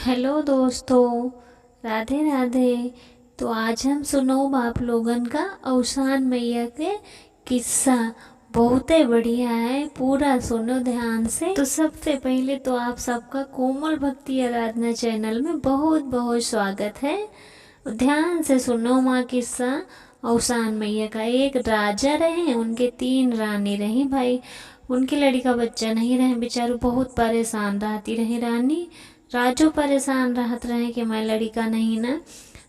Hello दोस्तों, राधे राधे। तो आज हम सुनो आप लोगन का औसान मैया के किस्सा। बहुते बढ़िया है, पूरा सुनो ध्यान से। तो सबसे पहले तो आप सबका कोमल भक्ति आराधना चैनल में बहुत बहुत स्वागत है। ध्यान से सुनो माँ किस्सा। औसान मैया का एक राजा रहे, उनके 3 रानी रही भाई। उनकी लड़ी का बच्चा नहीं रहे, बेचारू बहुत परेशान रहती रही रानी। राजू परेशान रहत रहे कि मैं लड़का नहीं ना।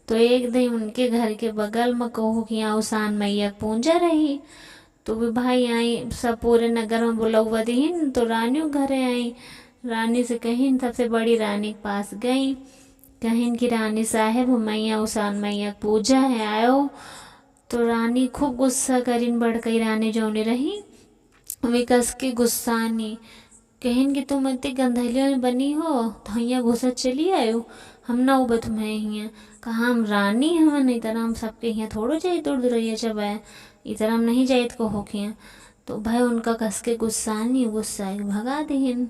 तो एक दिन उनके घर के बगल में कहू कि यहाँ औसान मैया पूजा रही। तो भी भाई आई, सब पूरे नगर में बुलवा दीन, तो रानियों घरे आई। रानी से कहीं सबसे बड़ी रानी के पास गई, कहीं कि रानी साहेब मैया औसान मैया पूजा है आयो। तो रानी खूब गुस्सा करीन, बड़कई रानी जौनी रही विकस के गुस्सानी। कहिन कि तुम इतनी गंधलिया में बनी हो तो यहाँ घुसत चली आयो। हम ना उबे तुम्हें यहाँ कहा हम रानी हम नहीं तरह हम सबके यहाँ थोड़ो जाए दूर दूर रहिए जब आए इधर हम नहीं जाए को हो खिया। तो भाई उनका कस के गुस्सा भगा दीन।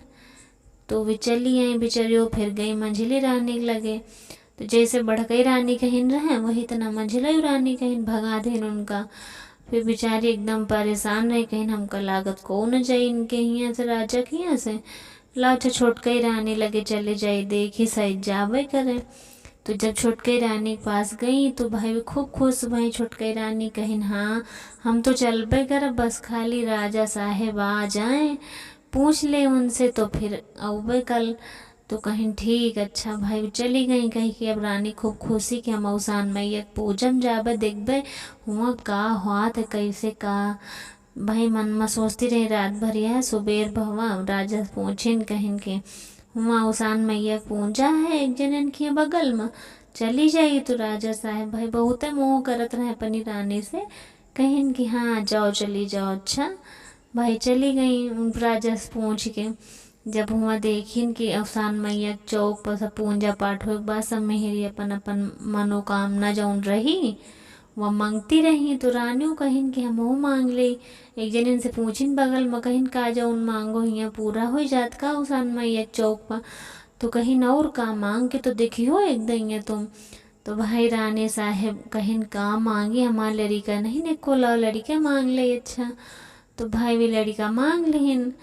तो वे चली आई बेचारियों, फिर गई मंझली रानी के लगे। तो जैसे बढ़कई रानी कहिन रहे वही तना मंझला रानी कहिन भगा देन उनका। फिर बेचारी एकदम परेशान रही, कहीं हमका लागत को न जाए इनके यहाँ से, राजा के यहाँ से। लाचा छोटकई रानी लगे चले जाए, देखी सही जावे करे। तो जब छोटकई रानी के पास गई तो भाई खूब खुश भाई। छोटकई रानी कहिन हाँ हम तो चलबे कर, बस खाली राजा साहेब आ जाएं, पूछ ले उनसे तो फिर अबे कल। तो कहीं ठीक अच्छा भाई चली गई। कहीं कि अब रानी खूब खुशी कि हम औसान मैया पूजम जाबे देखबे हुआ का हुआत है कैसे का। भाई मन में सोचती रही रात भर यह सुबेर भवा राजा पूछिन कहिन के हुआ औसान मैया पूजा है एक जनन के बगल में चली जाई। तो राजा साहब भाई बहुत मोह करत रहे अपनी रानी से, कहिन कि हाँ जाओ चली जाओ। अच्छा भाई चली गई उन राजा से पूछ के। जब हुआ देखिन कि औसान मैया के चौक पर सब पूजा पाठ हो बाद सब मेहरी अपन अपन मनोकामना जौन रही वह मांगती रही। तो रानियों कहिन कि हम वो मांग ले। एक जन इनसे पूछिन बगल में कहिन का जौन मांगो यहाँ पूरा हो जात का औसान मैया के चौक पर। तो कहिन और का मांग के तो देखियो एक दइया तुम। तो भाई रानी साहेब कहिन का मांगी हमार लड़का नहीं निको ला लड़का मांग ले। अच्छा तो भाई भी लड़का मांग लिहिन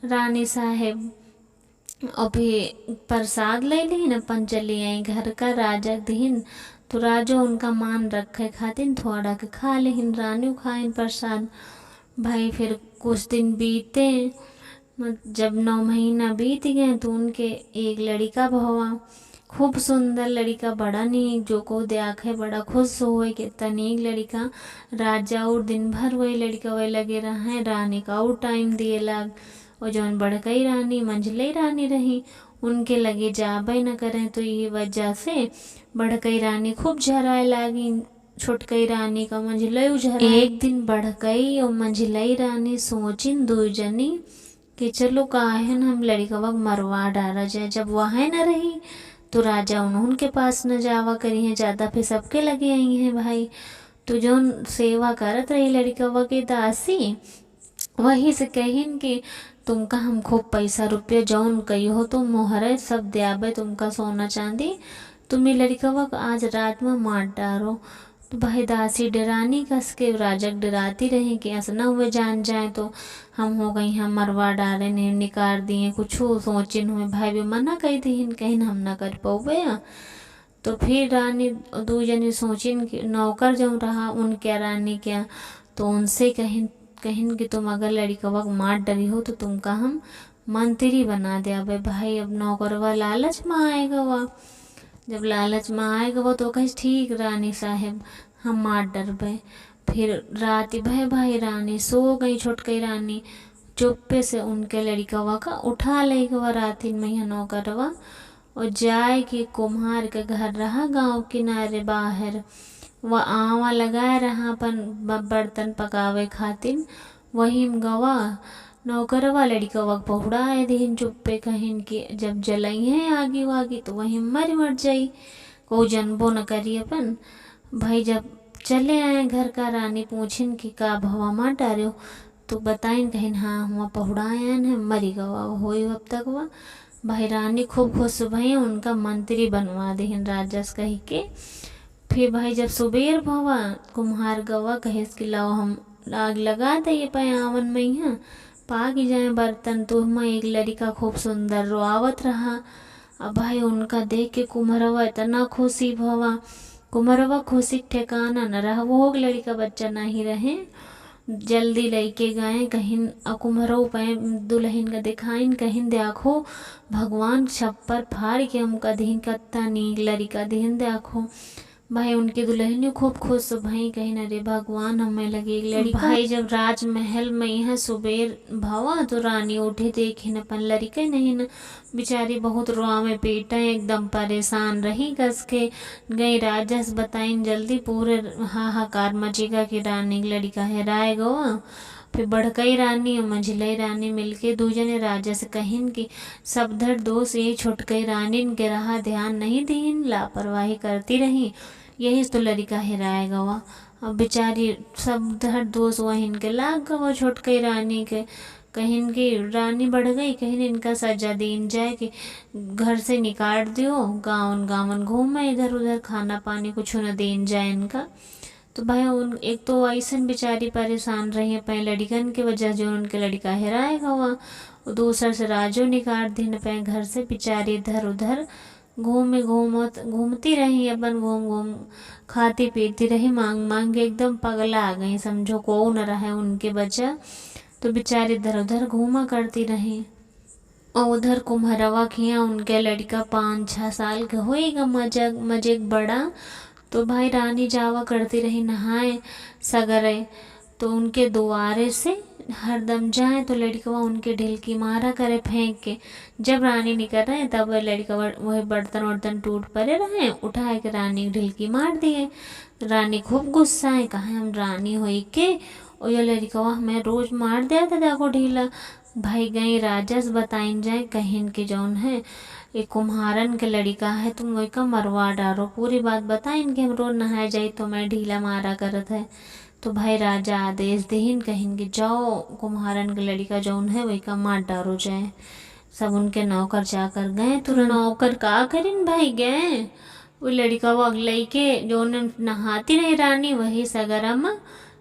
रानी साहेब। अभी प्रसाद ले लिहिन अपन चली आई घर का राजा दीन। तो राजा उनका मान रखे खातिन थोड़ा के खा लिहिन, रानी खाइन प्रसाद। भाई फिर कुछ दिन बीते, जब 9 महीना बीत गए तो उनके एक लड़का भवा। खूब सुंदर लड़का, बड़ा नीक जो को देखे बड़ा खुश होए कि तनीक लड़का। राजा और दिन भर वही लड़का वही लगे रहे, रानी का और टाइम दिए लग। और जौन बड़कई रानी मंझली रानी रही उनके लगे जाबे न करें। तो ये वजह से बड़कई रानी खूब झराए लागी, छोटकई रानी का मंझलई झरा। एक दिन बड़कई और मंझलई रानी सोचिन दो जनी कि चलो काहन हम लड़कवा मरवा डाला जाए। जब वह न रही तो राजा उन्होंने पास न जावा करी है ज़्यादा, फिर सबके लगे आई हैं भाई। तो जौन सेवा करत रही लड़कवा के दासी वही से कहिन कि तुमका हम खूब पैसा रुपया जौन कही हो तुम मोहरे सब दियाबे, तुमका सोना चांदी तुम लड़कवा को आज रात में मार डारो। तो भाई दासी डरानी कस के राजा डराती रही कि ऐसा ना हुए जान जाए तो हम हो गई हम मरवा डाले नहीं निकाल दिए कुछ सोचिन हुए। भाई भी मना कही थी कहीं हम ना कर पाओगे। तो फिर रानी दो जने सोचिन कि नौकर जो रहा उनके रानी क्या, तो उनसे कहिन कहिन कि तुम अगर लड़कवा को मार डरी हो तो तुमका हम मंत्री बना दे। अब भाई अब नौकरवा लालच में आएगा वह, जब लालच में आएगा वो तो कहे ठीक रानी साहेब हम मार डरबे। फिर रात भय भाई रानी सो गई, छोटकई रानी चुप्पे से उनके लड़कवा का उठा लेगा रातिन में यह नौकरवा और जाए कि कुम्हार के घर रहा गांव किनारे बाहर। वह आवा लगाए रहा अपन बर्तन पकावे खातिन, वही गवा नौकरवा लड़कवा पहुड़ाए दीन चुप्पे कहिन कि जब जलई है आगी वागी तो वही मर जाई, को जनबो न करी अपन। भाई जब चले आए घर का रानी पूछिन कि का भवा मार डार्यो। तो बताइन कहिन हाँ हुआ पहुड़ायन है मरी गवा होई अब तक वह। भाई रानी खूब खुश भई, उनका मंत्री बनवा देहिन राजस कही के। फिर भाई जब सुबेर भवा कुम्हार गवा कहेस कि लाओ हम आग लगा दे पयावन में यहाँ पाक जाए बर्तन। तो हम एक लड़का खूब सुंदर रोआवत रहा। अब भाई उनका देख के कुम्हरवा इतना खुशी भवा, कुम्हरवा खुशी के ठिकाना न रहा। वो लड़का बच्चा नहीं रहे, जल्दी लेके गए कहीं कुम्हरो पे दुल्हन का दिखाइन कहीं देखो भगवान छप्पर फाड़ के हमका दीन कत्ता नीक लड़का दीन देखो। भाई उनकी दुल्हन खूब खुश भाई कहीं न रे भगवान हमें लगे एक लड़का। भाई जब राजमहल में यहाँ सुबेर भवा तो रानी उठे देखिन अपन लड़का नहीं न, बेचारी बहुत रोआ में पीटा एकदम परेशान रही। कस के गई राजस बताइन जल्दी पूरे हाहाकार मचेगा कि रानी लड़का हेराए गवा। फिर बड़कई रानी और मंझलई रानी मिलके दूजने राजा से कहिन कि सब धर दोष ये छोटकई रानी के रहा ध्यान नहीं दीन, लापरवाही करती रही, यही तो लड़का हेराए गवा। अब बेचारी सब धर दोष वही के लाग गवा छोटकई रानी के। कहिन की रानी बढ़ गई, कहिन इनका सजा दीन जाए कि घर से निकाल दियो, गावन गावन घूमे इधर उधर, खाना पानी कुछ न दीन जाए इनका। तो भाई उन एक तो ऐसन बेचारी परेशान रही है पे लड़कन के वजह जो उनके लड़का हेराएगा वहाँ। दूसर से राजो निकाल दिन पे घर से, बेचारी इधर उधर घूमती रही, अपन घूम घूम खाती पीती रही, मांग मांग के एकदम पगला आ गई समझो, को न रहे उनके बच्चा। तो बेचारी इधर उधर घूमा करती रही। और उधर कुम्हरवा खिया उनके लड़का 5-6 साल का होएगा मजे बड़ा। तो भाई रानी जावा करती रही नहाए सगरे, तो उनके दुआरे से हरदम जाए तो लड़कवा उनके ढिलकी मारा करे फेंक के। जब रानी निकल रहे तब वह लड़का वही बर्तन वर्तन टूट पड़े रहे, उठाए के रानी ढिलकी मार दिए। रानी खूब गुस्सा है, कहा हम रानी होई के और ये लड़कवा हमें रोज मार दिया था देखो ढीला। भाई गई राजस बताइन जाए कहिन के जौन है एक कुम्हारन के लड़का है, तुम वही का मरवा डालो। पूरी बात बताइन कि हम रोज नहाए जाई तो मैं ढीला मारा करत है। तो भाई राजा आदेश देहिन कहिन कि जाओ कुम्हारन के लड़का जौन है वही का मार डालो जाए। सब उनके नौकर चाकर गए, तुरंत नौकर का करिन भाई गए वो लड़का वो अगलई के जौन नहाती रही रानी वही सगरम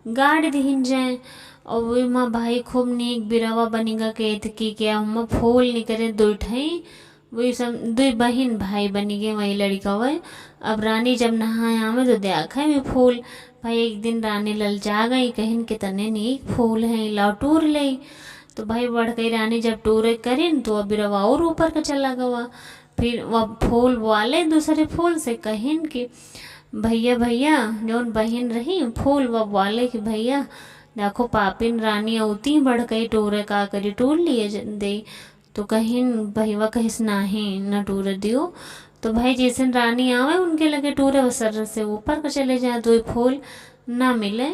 गाड़ दिहिन जाए। और वही माँ भाई खूब नीक बिरवा बनिगा के क्या हम फूल निकले दुठई, वही सब दो बहन भाई बनी गए वही लड़का वह। अब रानी जब नहाए आवे तो देखा भी फूल। भाई एक दिन रानी ललचा गई, कहिन के तने नीक फूल है लाओ टूर ले। तो भाई बढ़ गई रानी जब टूरे करिन तो अब बिरवा और ऊपर का चला गवा। फिर वह फूल वाले दूसरे फूल से कहिन कि भैया भैया जौन बहन रही फूल वह वाले कि भैया देखो पापिन रानी औती बढ़ गई टूरे का करी टूर लिए दे। तो कहिन भैया कहिस नाही न टूर दियो। तो भाई जैसे रानी आवे उनके लगे टूरे वो सर से ऊपर का चले जाए तो फूल ना मिले।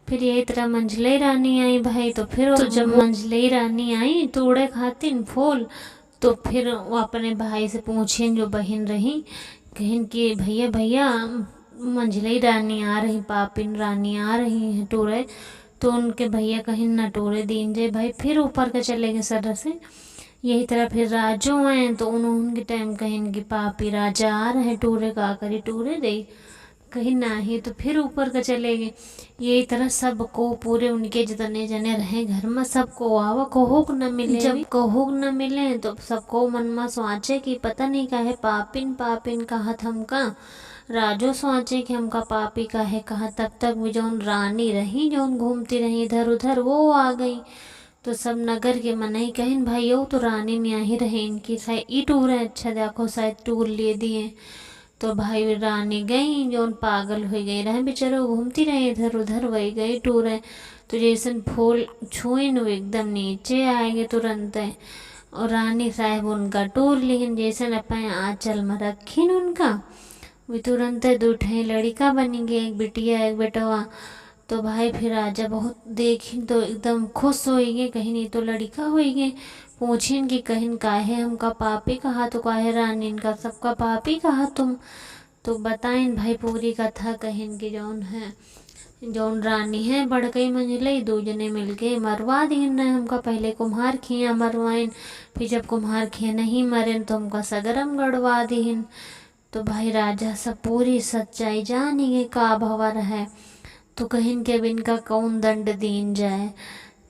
फिर यही तरह मंझलई रानी आई भाई, तो फिर तो जब मंझलई रानी आई तोड़े खातिन फूल, तो फिर वो अपने भाई से पूछिन जो बहन रही, कहिन कि भैया भैया मंझलई रानी आ रही, पापिन रानी आ रही है टूरे। तो उनके भैया कहिन न टूरे दीन जे भाई, फिर ऊपर का चले गए सर से। यही तरह फिर राजो आए तो उन्होंने टाइम कहिन कि पापी राजा आ रहे टूरे का करी टूरे दे, कहीं ना ही तो फिर ऊपर का चले गए। यही तरह सबको पूरे उनके जितने जने रहे घर में सबको आवा कोहुक न मिले। जब कोहुक न मिले तो सबको मन में सोचे कि पता नहीं काहे पापिन पापिन कहत हमका। राजो सोचे कि हमका पापी काहे कहा। तब तक वो जौन रानी रही जौन घूमती रही इधर उधर वो आ गई। तो सब नगर के मनई कहिन भाई यो तो रानी ने ही रहे इनकी शायद ई टूर है, अच्छा देखो शायद टूर ले दिए। तो भाई रानी गई जौन पागल हो गई रहे बेचारो घूमती रही इधर उधर वही गई टूर है। तो जैसे फूल छुइन वो एकदम नीचे आएंगे तुरंत है। और रानी साहब उनका टूर लिखिन जैसे अपने आंचल में रखिन उनका, वो तुरंत दूठे लड़का बनी गई एक बिटिया एक बेटवा। तो भाई फिर राजा बहुत देखिन तो एकदम खुश हो गए, कहीं नहीं तो लड़का हो गए। पूछिन कि कहिन काहे हमका पापी कहा, तो काहे रानी इनका सबका पापी कहा तुम। तो बताइन भाई पूरी कथा कहिन कि जौन है जौन रानी है बड़कई मंजिलई दू जने मिलके मरवा दीन न हमका। पहले कुम्हार खिया मरवाइन, फिर जब कुम्हार खिया नहीं मरेन तो हमका सगरम गड़वा दीन। तो भाई राजा सब पूरी सच्चाई जानी गए का भवर है, तो कहिन के अब इनका कौन दंड दीन जाए।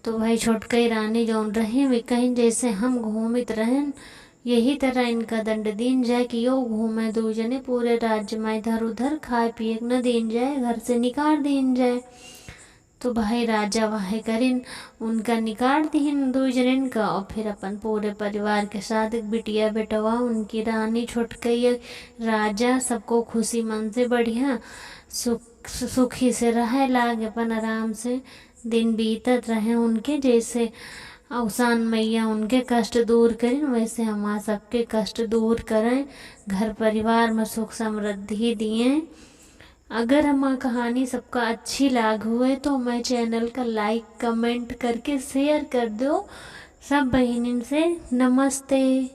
तो भाई छोटकई रानी जौन रही वे कहीं जैसे हम घूमित रहें यही तरह इनका दंड दीन जाए कि यो घूमे दू जने पूरे राज्य में इधर उधर, खाए पिए न दीन जाए, घर से निकाल दीन जाए। तो भाई राजा वाहे करिन उनका निकाल दीन दू जनन का, और फिर अपन पूरे परिवार के साथ एक बिटिया बेटवा उनकी रानी छोटकई राजा सबको खुशी मन से बढ़िया सुखी से रहे लागे, अपन आराम से दिन बीतत रहे उनके। जैसे अवसान मैया उनके कष्ट दूर करें वैसे हमारा सबके कष्ट दूर करें, घर परिवार में सुख समृद्धि दिए। अगर हमारी कहानी सबका अच्छी लाग हुए तो मैं चैनल का लाइक कमेंट करके शेयर कर दो सब बहनिन से। नमस्ते।